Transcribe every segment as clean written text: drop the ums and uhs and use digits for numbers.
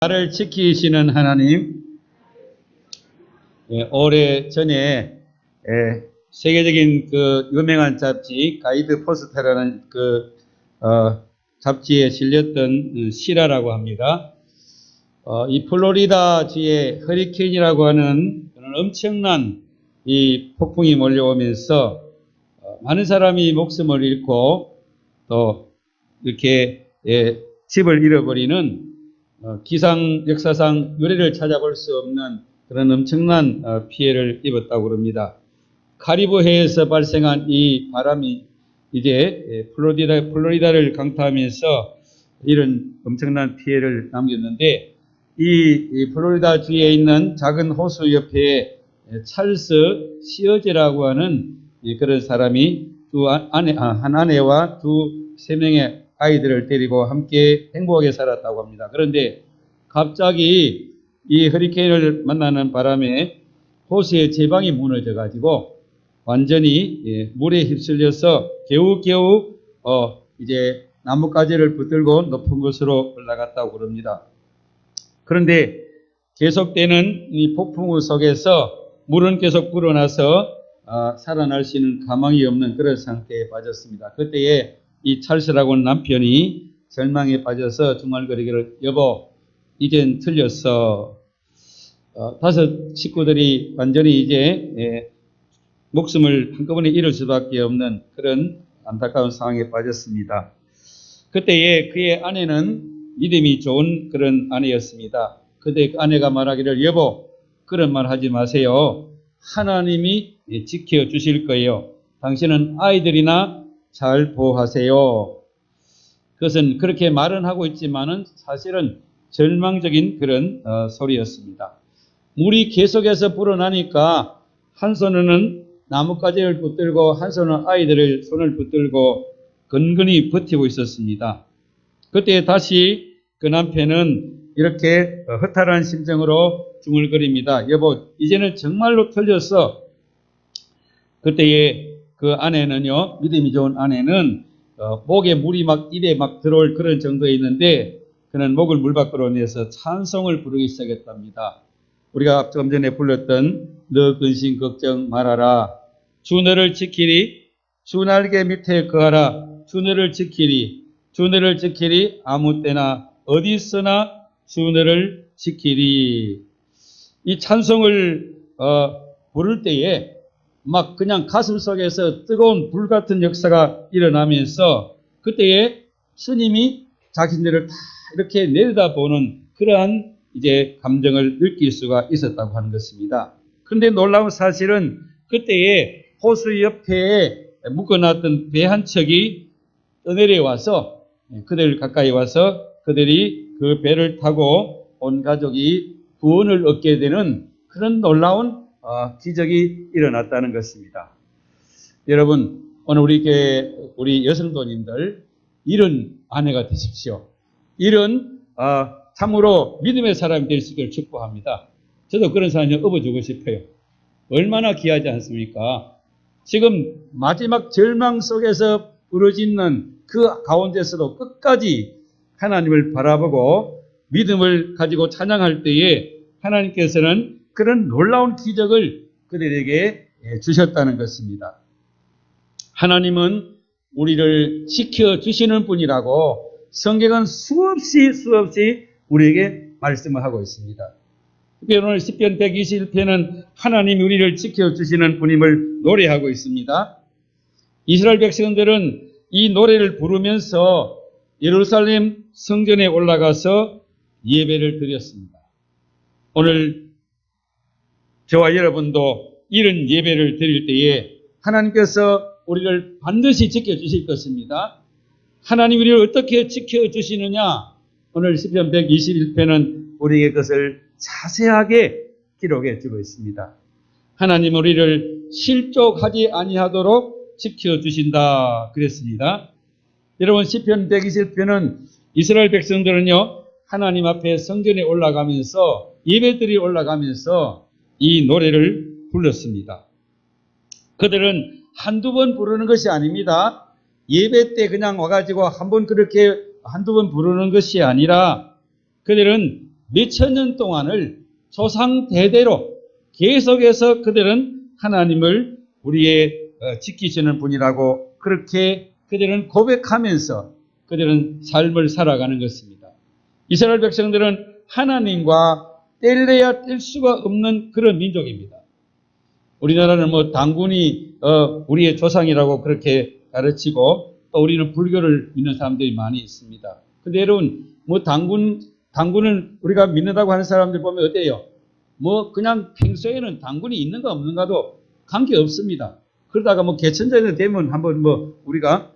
나를 지키시는 하나님, 오래 전에 세계적인 그 유명한 잡지 가이드 포스터라는 잡지에 실렸던 실화라고 합니다. 이 플로리다주의 허리케인이라고 하는 엄청난 이 폭풍이 몰려오면서 많은 사람이 목숨을 잃고 또 이렇게 집을 잃어버리는 기상 역사상 유례를 찾아볼 수 없는 그런 엄청난 피해를 입었다고 합니다. 카리브해에서 발생한 이 바람이 이제 플로리다를 강타하면서 이런 엄청난 피해를 남겼는데, 이 플로리다 주에 있는 작은 호수 옆에 찰스 시어제라고 하는 그런 사람이 한 아내와 세 명의 아이들을 데리고 함께 행복하게 살았다고 합니다. 그런데 갑자기 이 허리케인을 만나는 바람에 호수의 제방이 무너져 가지고 완전히 물에 휩쓸려서 겨우겨우 이제 나뭇가지를 붙들고 높은 곳으로 올라갔다고 그럽니다. 그런데 계속되는 이 폭풍우 속에서 물은 계속 불어나서 살아날 수 있는 가망이 없는 그런 상태에 빠졌습니다. 그때에 이 찰스라고 하는 남편이 절망에 빠져서 중얼거리기를, 여보, 이젠 틀렸어. 5 식구들이 완전히 이제 목숨을 한꺼번에 잃을 수밖에 없는 그런 안타까운 상황에 빠졌습니다. 그때에 그의 아내는 믿음이 좋은 그런 아내였습니다. 그때 그 아내가 말하기를, 여보, 그런 말 하지 마세요. 하나님이 지켜주실 거예요. 당신은 아이들이나 잘 보호하세요. 그것은 그렇게 말은 하고 있지만은 사실은 절망적인 그런 소리였습니다. 물이 계속해서 불어나니까 한 손으로는 나뭇가지를 붙들고 한 손은 아이들을 손을 붙들고 근근히 버티고 있었습니다. 그때 다시 그 남편은 이렇게 허탈한 심정으로 중얼거립니다. 여보, 이제는 정말로 틀렸어. 그때에 그 아내는요, 믿음이 좋은 아내는 목에 물이 막 입에 막 들어올 그런 정도에 있는데 그는 목을 물 밖으로 내서 찬송을 부르기 시작했답니다. 우리가 조금 전에 불렀던 너 근심 걱정 말아라. 주 너를 지키리. 주 날개 밑에 거하라. 주 너를 지키리. 주 너를 지키리. 아무 때나 어디서나 주 너를 지키리. 이 찬송을 부를 때에 막 그냥 가슴 속에서 뜨거운 불 같은 역사가 일어나면서 그때에 스님이 자신들을 다 이렇게 내려다보는 그러한 이제 감정을 느낄 수가 있었다고 하는 것입니다. 그런데 놀라운 사실은 그때에 호수 옆에 묶어놨던 배 한 척이 떠내려와서 그들 가까이 와서 그들이 그 배를 타고 온 가족이 구원을 얻게 되는 그런 놀라운 기적이 일어났다는 것입니다. 여러분, 오늘 우리 여성도님들 이런 아내가 되십시오. 이런 참으로 믿음의 사람이 될 수 있기를 축복합니다. 저도 그런 사람이 업어주고 싶어요. 얼마나 귀하지 않습니까? 지금 마지막 절망 속에서 부러지는 그 가운데서도 끝까지 하나님을 바라보고 믿음을 가지고 찬양할 때에 하나님께서는 그런 놀라운 기적을 그들에게 주셨다는 것입니다. 하나님은 우리를 지켜주시는 분이라고 성경은 수없이 우리에게 말씀을 하고 있습니다. 오늘 시편 121편은 하나님이 우리를 지켜주시는 분임을 노래하고 있습니다. 이스라엘 백성들은 이 노래를 부르면서 예루살렘 성전에 올라가서 예배를 드렸습니다. 오늘 저와 여러분도 이런 예배를 드릴 때에 하나님께서 우리를 반드시 지켜주실 것입니다. 하나님 우리를 어떻게 지켜주시느냐? 오늘 시편 121편은 우리에게 그것을 자세하게 기록해 주고 있습니다. 하나님 우리를 실족하지 아니하도록 지켜주신다 그랬습니다. 여러분, 시편 121편은 이스라엘 백성들은요, 하나님 앞에 성전에 올라가면서 예배들이 올라가면서 이 노래를 불렀습니다. 그들은 한두 번 부르는 것이 아닙니다. 예배 때 그냥 와가지고 한두 번 부르는 것이 아니라 그들은 몇천 년 동안을 조상 대대로 계속해서 그들은 하나님을 우리의 지키시는 분이라고 그렇게 그들은 고백하면서 그들은 삶을 살아가는 것입니다. 이스라엘 백성들은 하나님과 뗄래야 뗄 수가 없는 그런 민족입니다. 우리나라는 뭐 당군이 우리의 조상이라고 그렇게 가르치고 또 우리는 불교를 믿는 사람들이 많이 있습니다. 근데 여러분 뭐 당군을 우리가 믿는다고 하는 사람들 보면 어때요? 뭐 그냥 평소에는 당군이 있는가 없는가도 관계 없습니다. 그러다가 뭐 개천절이 되면 한번 뭐 우리가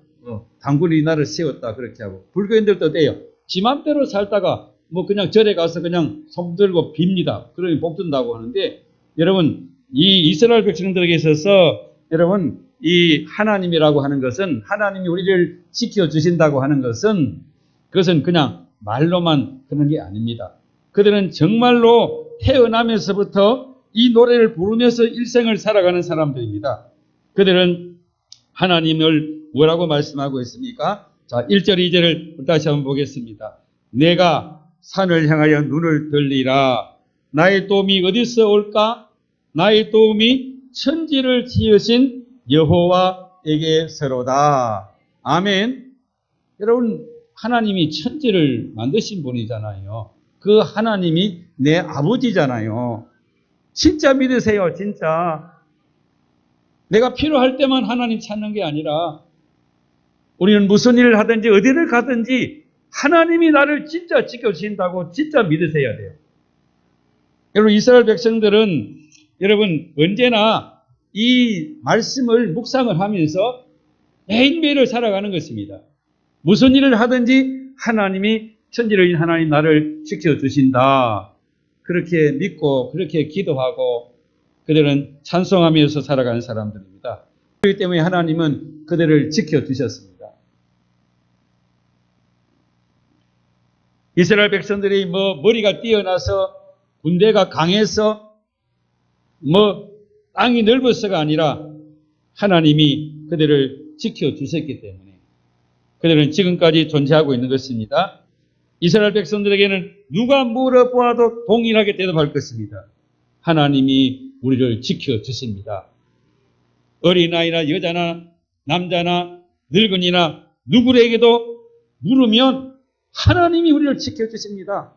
당군이 이 나라를 세웠다 그렇게 하고, 불교인들도 어때요? 지 맘대로 살다가 뭐 그냥 절에 가서 그냥 손 들고 빕니다. 그러면 복 준다고 하는데, 여러분 이 이스라엘 백성들에게 있어서 여러분 이 하나님이라고 하는 것은, 하나님이 우리를 지켜주신다고 하는 것은 그것은 그냥 말로만 그런 게 아닙니다. 그들은 정말로 태어나면서부터 이 노래를 부르면서 일생을 살아가는 사람들입니다. 그들은 하나님을 뭐라고 말씀하고 있습니까? 자, 1절, 2절을 다시 한번 보겠습니다. 내가 산을 향하여 눈을 들리라. 나의 도움이 어디서 올까? 나의 도움이 천지를 지으신 여호와에게서로다. 아멘. 여러분, 하나님이 천지를 만드신 분이잖아요. 그 하나님이 내 아버지잖아요. 진짜 믿으세요, 진짜. 내가 필요할 때만 하나님 찾는 게 아니라 우리는 무슨 일을 하든지 어디를 가든지 하나님이 나를 진짜 지켜주신다고 진짜 믿으셔야 돼요. 여러분, 이스라엘 백성들은 여러분 언제나 이 말씀을 묵상을 하면서 매일매일을 살아가는 것입니다. 무슨 일을 하든지 하나님이 천지를 하나님 나를 지켜주신다. 그렇게 믿고 그렇게 기도하고 그들은 찬송하면서 살아가는 사람들입니다. 그렇기 때문에 하나님은 그들을 지켜주셨습니다. 이스라엘 백성들이 뭐 머리가 뛰어나서 군대가 강해서 뭐 땅이 넓어서가 아니라 하나님이 그들을 지켜주셨기 때문에 그들은 지금까지 존재하고 있는 것입니다. 이스라엘 백성들에게는 누가 물어보아도 동일하게 대답할 것입니다. 하나님이 우리를 지켜주십니다. 어린아이나 여자나 남자나 늙은이나 누구에게도 물으면 하나님이 우리를 지켜주십니다.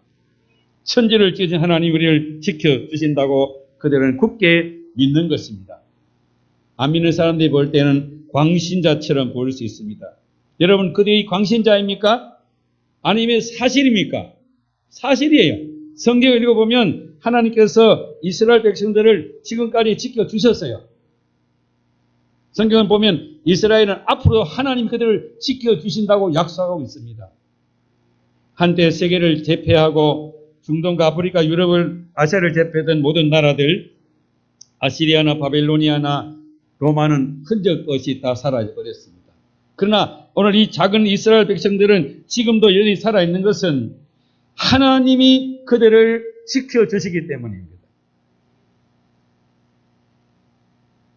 천지를 지으신 하나님이 우리를 지켜주신다고 그들은 굳게 믿는 것입니다. 안 믿는 사람들이 볼 때는 광신자처럼 보일 수 있습니다. 여러분, 그들이 광신자입니까? 아니면 사실입니까? 사실이에요. 성경을 읽어보면 하나님께서 이스라엘 백성들을 지금까지 지켜주셨어요. 성경을 보면 이스라엘은 앞으로 하나님 그들을 지켜주신다고 약속하고 있습니다. 한때 세계를 제패하고 중동과 아프리카, 유럽을, 아시아를 제패했던 모든 나라들, 아시리아나 바벨로니아나 로마는 흔적 없이 다 사라져버렸습니다. 그러나 오늘 이 작은 이스라엘 백성들은 지금도 여전히 살아있는 것은 하나님이 그들을 지켜주시기 때문입니다.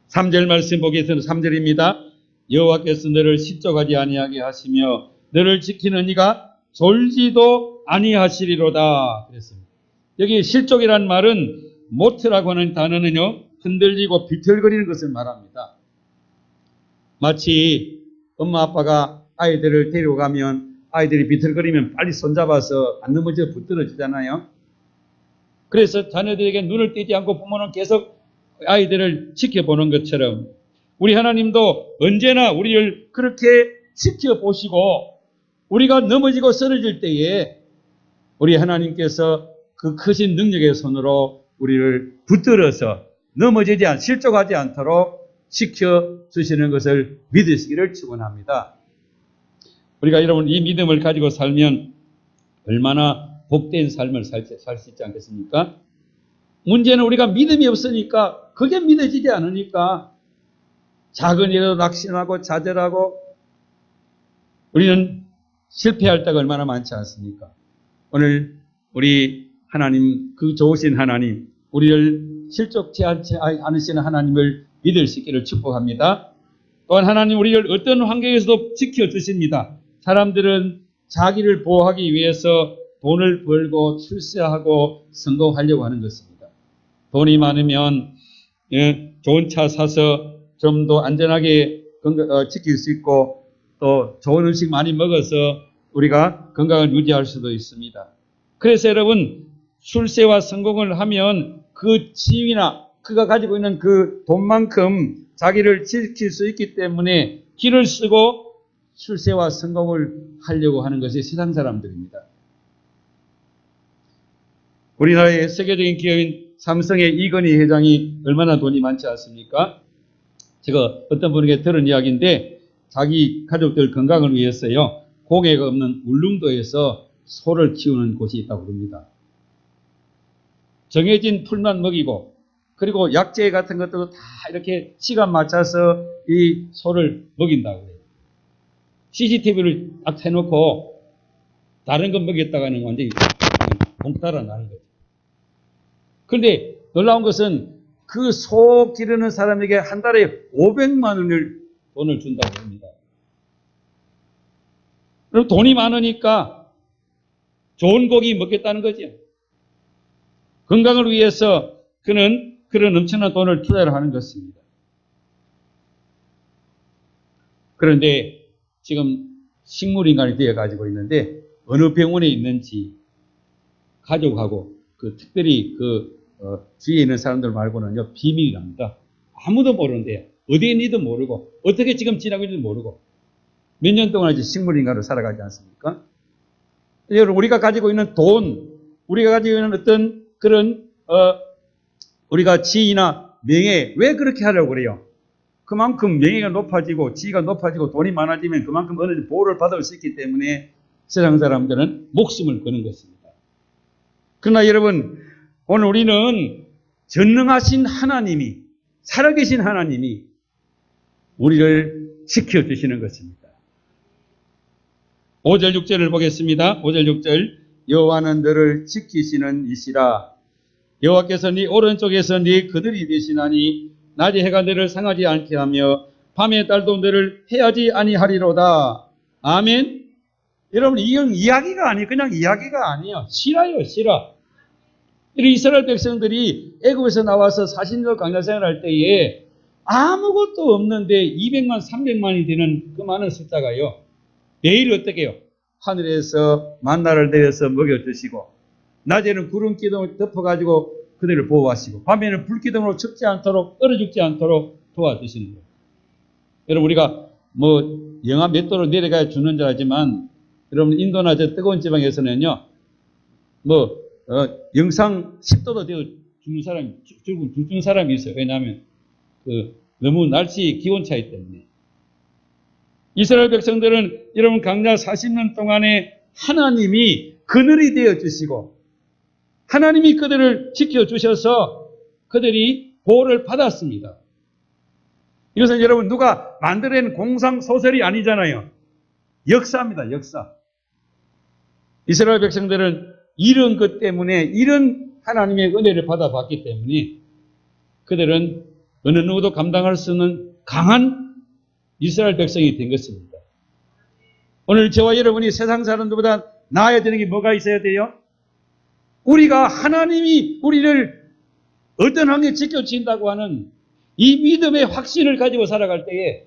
3절 말씀 보겠습니다. 3절입니다. 여호와께서 너를 실족하지 아니하게 하시며 너를 지키는 이가 졸지도 아니하시리로다 그랬습니다. 여기 실족이라는 말은 모트라고 하는 단어는요, 흔들리고 비틀거리는 것을 말합니다. 마치 엄마 아빠가 아이들을 데려가면 아이들이 비틀거리면 빨리 손잡아서 안 넘어져 붙들어지잖아요. 그래서 자녀들에게 눈을 떼지 않고 부모는 계속 아이들을 지켜보는 것처럼 우리 하나님도 언제나 우리를 그렇게 지켜보시고 우리가 넘어지고 쓰러질 때에 우리 하나님께서 그 크신 능력의 손으로 우리를 붙들어서 넘어지지 실족하지 않도록 지켜주시는 것을 믿으시기를 축원합니다. 우리가 여러분 이 믿음을 가지고 살면 얼마나 복된 삶을 살 수 있지 않겠습니까? 문제는 우리가 믿음이 없으니까, 그게 믿어지지 않으니까 작은 일에도 낙심하고 좌절하고 우리는 실패할 때가 얼마나 많지 않습니까? 오늘 우리 하나님, 그 좋으신 하나님, 우리를 실족치 않으시는 하나님을 믿을 수 있기를 축복합니다. 또한 하나님 우리를 어떤 환경에서도 지켜주십니다. 사람들은 자기를 보호하기 위해서 돈을 벌고 출세하고 성공하려고 하는 것입니다. 돈이 많으면 좋은 차 사서 좀 더 안전하게 지킬 수 있고 또 좋은 음식 많이 먹어서 우리가 건강을 유지할 수도 있습니다. 그래서 여러분 출세와 성공을 하면 그 지위나 그가 가지고 있는 그 돈만큼 자기를 지킬 수 있기 때문에 길을 쓰고 출세와 성공을 하려고 하는 것이 세상 사람들입니다. 우리나라의 세계적인 기업인 삼성의 이건희 회장이 얼마나 돈이 많지 않습니까? 제가 어떤 분에게 들은 이야기인데 자기 가족들 건강을 위해서요. 고개가 없는 울릉도에서 소를 키우는 곳이 있다고 합니다. 정해진 풀만 먹이고 그리고 약재 같은 것도 다 이렇게 시간 맞춰서 이 소를 먹인다고 해요. CCTV를 딱 해놓고 다른 거 먹였다가는 완전히 봉따라 나는 거죠. 그런데 놀라운 것은 그 소 기르는 사람에게 한 달에 500만 원을 돈을 준다고 합니다. 그럼 돈이 많으니까 좋은 고기 먹겠다는 거죠. 건강을 위해서 그는 그런 엄청난 돈을 투자를 하는 것입니다. 그런데 지금 식물인간이 되어가지고 있는데 어느 병원에 있는지 가족하고 특별히 주위에 있는 사람들 말고는요 비밀이랍니다. 아무도 모르는데요. 어디에 있는지도 모르고 어떻게 지금 지나고 있는지도 모르고 몇 년 동안 이제 식물인간으로 살아가지 않습니까? 여러분 우리가 가지고 있는 돈, 우리가 가지고 있는 어떤 그런 우리가 지위나 명예 왜 그렇게 하려고 그래요? 그만큼 명예가 높아지고 지위가 높아지고 돈이 많아지면 그만큼 어느 정도 보호를 받을 수 있기 때문에 세상 사람들은 목숨을 거는 것입니다. 그러나 여러분 오늘 우리는 전능하신 하나님이 살아계신 하나님이 우리를 지켜주시는 것입니다. 5절 6절을 보겠습니다. 5절 6절 여호와는 너를 지키시는 이시라. 여호와께서 네 오른쪽에서 네 그늘이 되시나니 낮에 해가 너를 상하지 않게 하며 밤에 달도 너를 해하지 아니하리로다. 아멘. 여러분 이건 이야기가 아니에요. 그냥 이야기가 아니에요. 실화예요. 실화. 이스라엘 백성들이 애굽에서 나와서 40년 광야 생활할 때에 아무것도 없는데 200만 300만이 되는 그 많은 숫자가요. 매일 어떻게 해요? 하늘에서 만나를 내려서 먹여주시고 낮에는 구름 기둥을 덮어가지고 그들을 보호하시고 밤에는 불기둥으로 춥지 않도록 얼어 죽지 않도록 도와주시는 거예요. 여러분 우리가 영하 몇 도로 내려가야 죽는 줄 알지만 여러분 인도나 저 뜨거운 지방에서는요 영상 10도도 되어 죽는 사람이 있어요. 왜냐하면 너무 날씨 기온 차이 때문에. 이스라엘 백성들은 여러분 광야 40년 동안에 하나님이 그늘이 되어 주시고 하나님이 그들을 지켜주셔서 그들이 보호를 받았습니다. 이것은 여러분 누가 만들어낸 공상소설이 아니잖아요. 역사입니다. 역사. 이스라엘 백성들은 이런 것 때문에 이런 하나님의 은혜를 받아봤기 때문에 그들은 어느 누구도 감당할 수 없는 강한 이스라엘 백성이 된 것입니다. 오늘 저와 여러분이 세상 사람들보다 나아야 되는 게 뭐가 있어야 돼요? 우리가 하나님이 우리를 어떤 환경에 지켜주신다고 하는 이 믿음의 확신을 가지고 살아갈 때에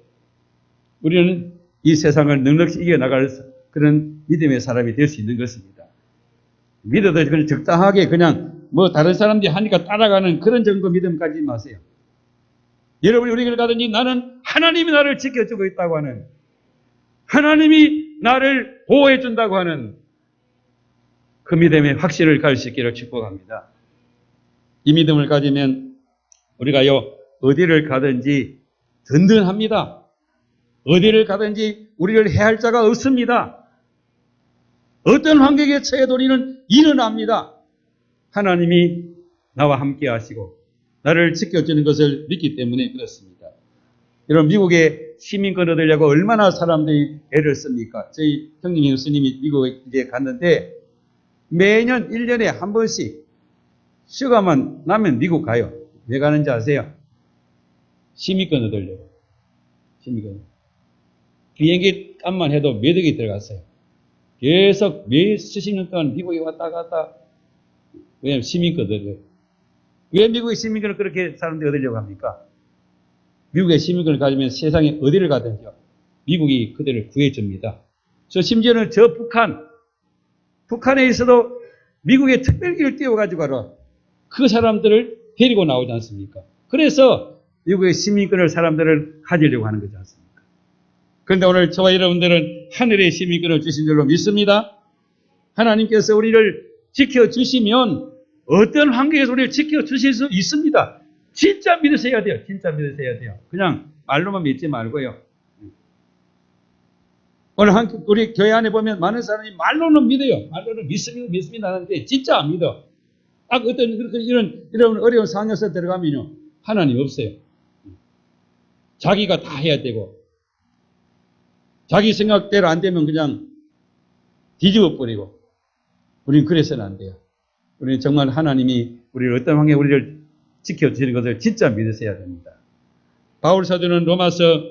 우리는 이 세상을 넉넉히 이겨나갈 그런 믿음의 사람이 될 수 있는 것입니다. 믿어도 그냥 적당하게 그냥 다른 사람들이 하니까 따라가는 그런 정도 믿음 가지지 마세요. 여러분이 우리를 가든지 나는 하나님이 나를 지켜주고 있다고 하는 하나님이 나를 보호해 준다고 하는 그 믿음의 확신을 가질 수 있기를 축복합니다. 이 믿음을 가지면 우리가요 어디를 가든지 든든합니다. 어디를 가든지 우리를 해할 자가 없습니다. 어떤 환경에 처해도 우리는 일어납니다. 하나님이 나와 함께 하시고 나를 지켜주는 것을 믿기 때문에 그렇습니다. 여러분 미국에 시민권 얻으려고 얼마나 사람들이 애를 씁니까? 저희 형님 형수님이 미국에 이제 갔는데 매년 1년에 한 번씩 휴가만 나면 미국 가요. 왜 가는지 아세요? 시민권 얻으려고. 시민권. 비행기 값만 해도 몇 억이 들어갔어요. 계속 몇 수십 년 동안 미국에 왔다 갔다. 왜냐하면 시민권을. 왜 미국의 시민권을 그렇게 사람들이 얻으려고 합니까? 미국의 시민권을 가지면 세상에 어디를 가든지요, 미국이 그들을 구해줍니다. 심지어는 북한에 있어도 미국의 특별기를 띄워가지고 가라. 그 사람들을 데리고 나오지 않습니까? 그래서 미국의 시민권을 사람들을 가지려고 하는 거지 않습니까? 그런데 오늘 저와 여러분들은 하늘의 시민권을 주신 줄로 믿습니다. 하나님께서 우리를 지켜주시면 어떤 환경에서 우리를 지켜주실 수 있습니다. 진짜 믿으셔야 돼요. 진짜 믿으셔야 돼요. 그냥 말로만 믿지 말고요. 오늘 우리 교회 안에 보면 많은 사람이 말로는 믿어요. 말로는 믿습니다 하는데 진짜 안 믿어. 어떤 이런 어려운 상황에서 들어가면요, 하나님 없어요. 자기가 다 해야 되고, 자기 생각대로 안 되면 그냥 뒤집어 버리고, 우리는 그래서는 안 돼요. 우리는 정말 하나님이 우리를 어떤 환경에 우리를 지켜주시는 것을 진짜 믿으셔야 됩니다. 바울 사도는 로마서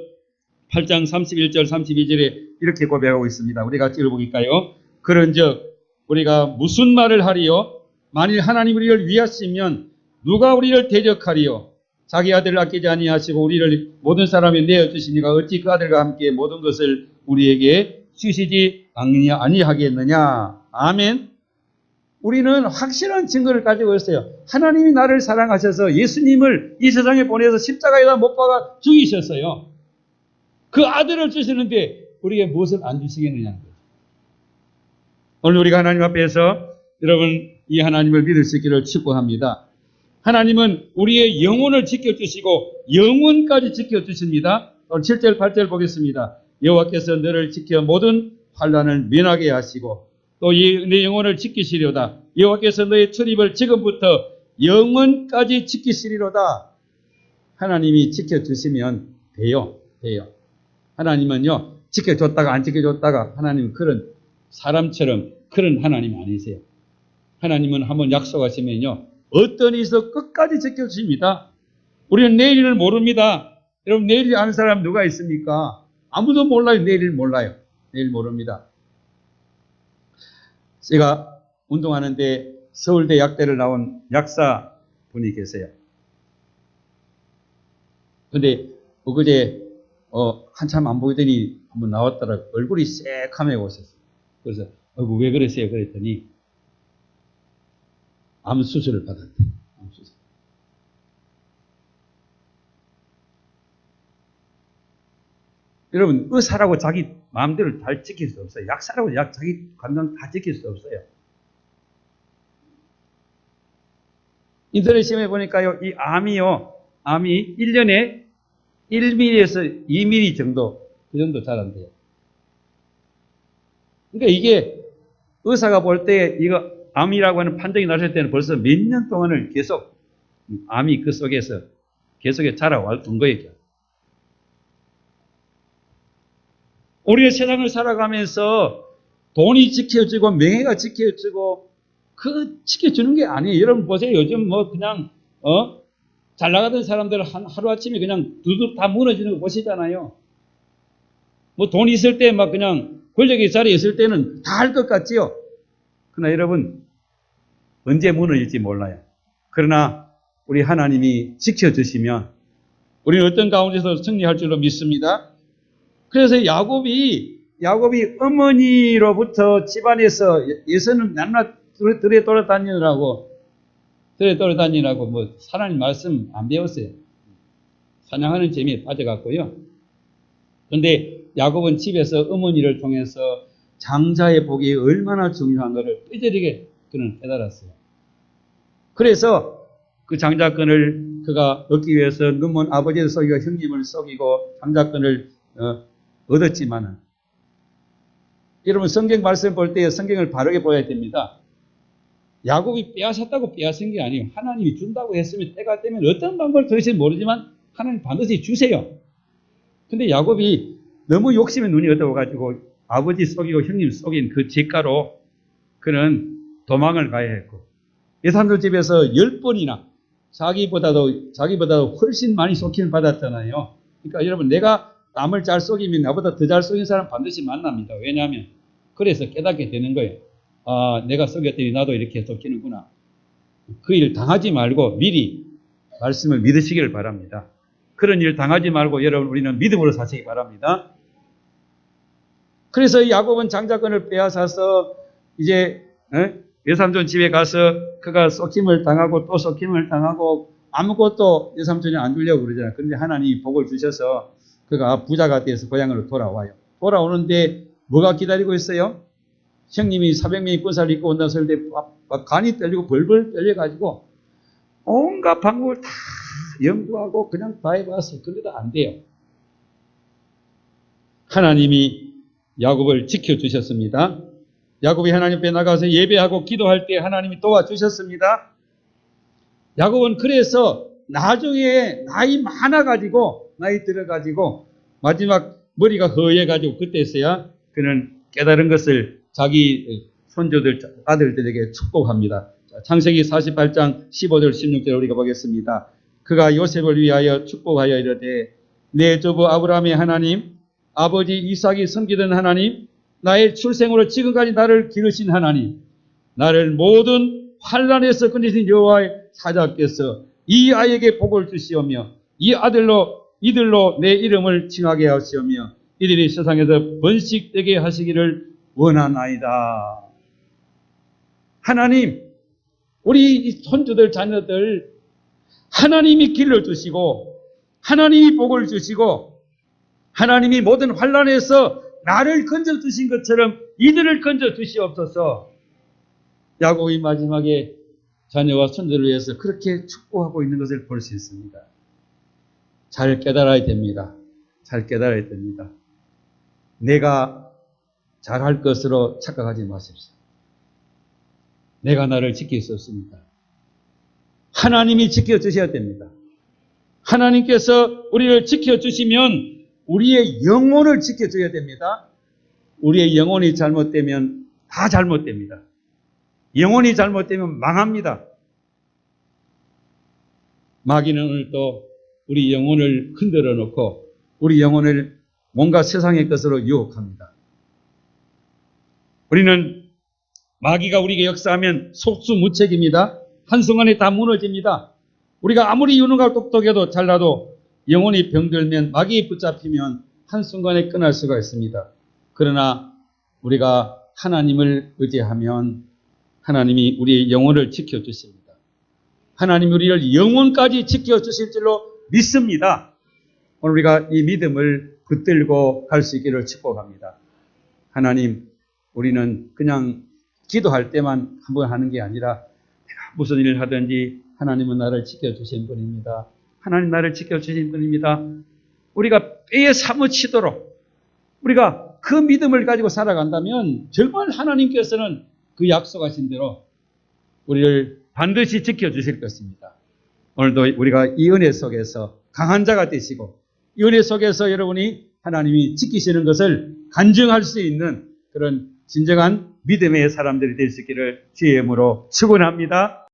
8장 31절 32절에 이렇게 고백하고 있습니다. 우리 같이 읽어볼까요? 그런즉 우리가 무슨 말을 하리요? 만일 하나님 우리를 위하시면 누가 우리를 대적하리요? 자기 아들을 아끼지 아니하시고 우리를 모든 사람에 내어주시니까 어찌 그 아들과 함께 모든 것을 우리에게 주시지 아니하겠느냐. 아멘. 우리는 확실한 증거를 가지고 있어요. 하나님이 나를 사랑하셔서 예수님을 이 세상에 보내서 십자가에다 못 박아 죽이셨어요. 그 아들을 주시는데 우리에게 무엇을 안 주시겠느냐는 거죠. 오늘 우리가 하나님 앞에서 여러분 이 하나님을 믿을 수 있기를 축복합니다. 하나님은 우리의 영혼을 지켜주시고 영혼까지 지켜주십니다. 오늘 7절 8절 보겠습니다. 여호와께서 너를 지켜 모든 환난을 면하게 하시고 또 내 영혼을 지키시려다. 여호와께서 너의 출입을 지금부터 영원까지 지키시리로다. 하나님이 지켜주시면 돼요. 하나님은요, 지켜줬다가 안 지켜줬다가, 하나님은 그런 사람처럼 그런 하나님 아니세요. 하나님은 한번 약속하시면요, 어떤 일에서 끝까지 지켜주십니다. 우리는 내일을 모릅니다. 여러분, 내일 아는 사람 누가 있습니까? 아무도 몰라요. 내일을 몰라요. 내일 모릅니다. 제가 운동하는데 서울대 약대를 나온 약사 분이 계세요. 근데 어그제 한참 안 보이더니 한번 나왔더라고요. 얼굴이 새카매 오셨어요. 그래서 왜 그러세요? 그랬더니 암 수술을 받았대요. 암 수술. 여러분, 의사라고 자기 마음대로 잘 지킬 수 없어요. 약사라고 자기 감정 다 지킬 수 없어요. 인터넷 시험에 보니까요, 이 암이 1년에 1mm에서 2mm 정도, 그 정도 자란대요. 그러니까 이게 의사가 볼 때 이거 암이라고 하는 판정이 났을 때는 벌써 몇 년 동안을 계속 암이 그 속에서 계속 자라왔던 거예요. 우리가 세상을 살아가면서 돈이 지켜주고 명예가 지켜주고 그 지켜주는 게 아니에요. 여러분 보세요. 요즘 뭐 그냥 잘 나가던 사람들 하루아침에 그냥 두둑 다 무너지는 거 보시잖아요. 뭐 돈 있을 때 막 그냥 권력의 자리에 있을 때는 다 할 것 같지요. 그러나 여러분 언제 무너질지 몰라요. 그러나 우리 하나님이 지켜주시면 우리는 어떤 가운데서 승리할 줄로 믿습니다. 그래서 야곱이 어머니로부터 집안에서 예서는 낱낱 들에 돌아다니느라고 뭐 하나님 말씀 안 배웠어요. 사냥하는 재미에 빠져갔고요. 그런데 야곱은 집에서 어머니를 통해서 장자의 복이 얼마나 중요한 것을 뼈저리게 그는 깨달았어요. 그래서 그 장자권을 그가 얻기 위해서 눈먼 아버지를 속이고 형님을 속이고 장자권을 얻었지만은, 여러분 성경 말씀 볼 때 성경을 바르게 보아야 됩니다. 야곱이 빼앗았다고 빼앗은 게 아니에요. 하나님이 준다고 했으면 때가 되면 어떤 방법을 도대체 모르지만 하나님 반드시 주세요. 근데 야곱이 너무 욕심에 눈이 어두워가지고 아버지 속이고 형님 속인 그 죄가로 그는 도망을 가야 했고, 예산들 집에서 10번이나 자기보다도 훨씬 많이 속임을 받았잖아요. 그러니까 여러분, 내가 남을 잘 속이면 나보다 더 잘 속인 사람 반드시 만납니다. 왜냐하면 그래서 깨닫게 되는 거예요. 아, 내가 속였더니 나도 이렇게 속이는구나. 그 일 당하지 말고 미리 말씀을 믿으시기를 바랍니다. 그런 일 당하지 말고 여러분 우리는 믿음으로 사시기 바랍니다. 그래서 야곱은 장자권을 빼앗아서 이제 외삼촌 집에 가서 그가 속임을 당하고 또 속임을 당하고 아무것도 외삼촌이 안 주려고 그러잖아요. 그런데 하나님이 복을 주셔서 그가 부자가 돼서 고향으로 돌아와요. 돌아오는데 뭐가 기다리고 있어요? 형님이 400명이 군사를 입고 온다고 했을 때 간이 떨리고 벌벌 떨려가지고 온갖 방법을 다 연구하고 그냥 다 해봤어요. 그래도 안 돼요. 하나님이 야곱을 지켜주셨습니다. 야곱이 하나님 앞에 나가서 예배하고 기도할 때 하나님이 도와주셨습니다. 야곱은 그래서 나중에 나이 많아가지고 나이 들어가지고 마지막 머리가 허해가지고 그때서야 그는 깨달은 것을 자기 손주들 아들들에게 축복합니다. 창세기 48장 15절 16절 우리가 보겠습니다. 그가 요셉을 위하여 축복하여 이르되 내 조부 아브라함의 하나님 아버지 이삭이 섬기던 하나님 나의 출생으로 지금까지 나를 기르신 하나님 나를 모든 환난에서 건지신 여호와의 사자께서 이 아이에게 복을 주시오며 이 이들로 내 이름을 칭하게 하시오며 이들이 세상에서 번식되게 하시기를 원하나이다. 하나님, 우리 손주들 자녀들 하나님이 길러주시고 하나님이 복을 주시고 하나님이 모든 환난에서 나를 건져주신 것처럼 이들을 건져주시옵소서. 야곱이 마지막에 자녀와 손주를 위해서 그렇게 축복하고 있는 것을 볼 수 있습니다. 잘 깨달아야 됩니다. 잘 깨달아야 됩니다. 내가 잘할 것으로 착각하지 마십시오. 내가 나를 지킬 수 없습니다. 하나님이 지켜주셔야 됩니다. 하나님께서 우리를 지켜주시면 우리의 영혼을 지켜줘야 됩니다. 우리의 영혼이 잘못되면 다 잘못됩니다. 영혼이 잘못되면 망합니다. 마귀는 오늘도 우리 영혼을 흔들어 놓고 우리 영혼을 뭔가 세상의 것으로 유혹합니다. 우리는 마귀가 우리에게 역사하면 속수무책입니다. 한순간에 다 무너집니다. 우리가 아무리 유능하고 똑똑해도 잘나도 영혼이 병들면 마귀에 붙잡히면 한순간에 끝날 수가 있습니다. 그러나 우리가 하나님을 의지하면 하나님이 우리의 영혼을 지켜주십니다. 하나님이 우리를 영혼까지 지켜주실 줄로 믿습니다. 오늘 우리가 이 믿음을 붙들고 갈 수 있기를 축복합니다. 하나님, 우리는 그냥 기도할 때만 한번 하는 게 아니라 내가 무슨 일을 하든지 하나님은 나를 지켜주신 분입니다. 하나님 나를 지켜주신 분입니다. 우리가 뼈에 사무치도록 우리가 그 믿음을 가지고 살아간다면 정말 하나님께서는 그 약속하신 대로 우리를 반드시 지켜주실 것입니다. 오늘도 우리가 이 은혜 속에서 강한 자가 되시고 이 은혜 속에서 여러분이 하나님이 지키시는 것을 간증할 수 있는 그런 진정한 믿음의 사람들이 될 수 있기를 주의 이름으로 축원합니다.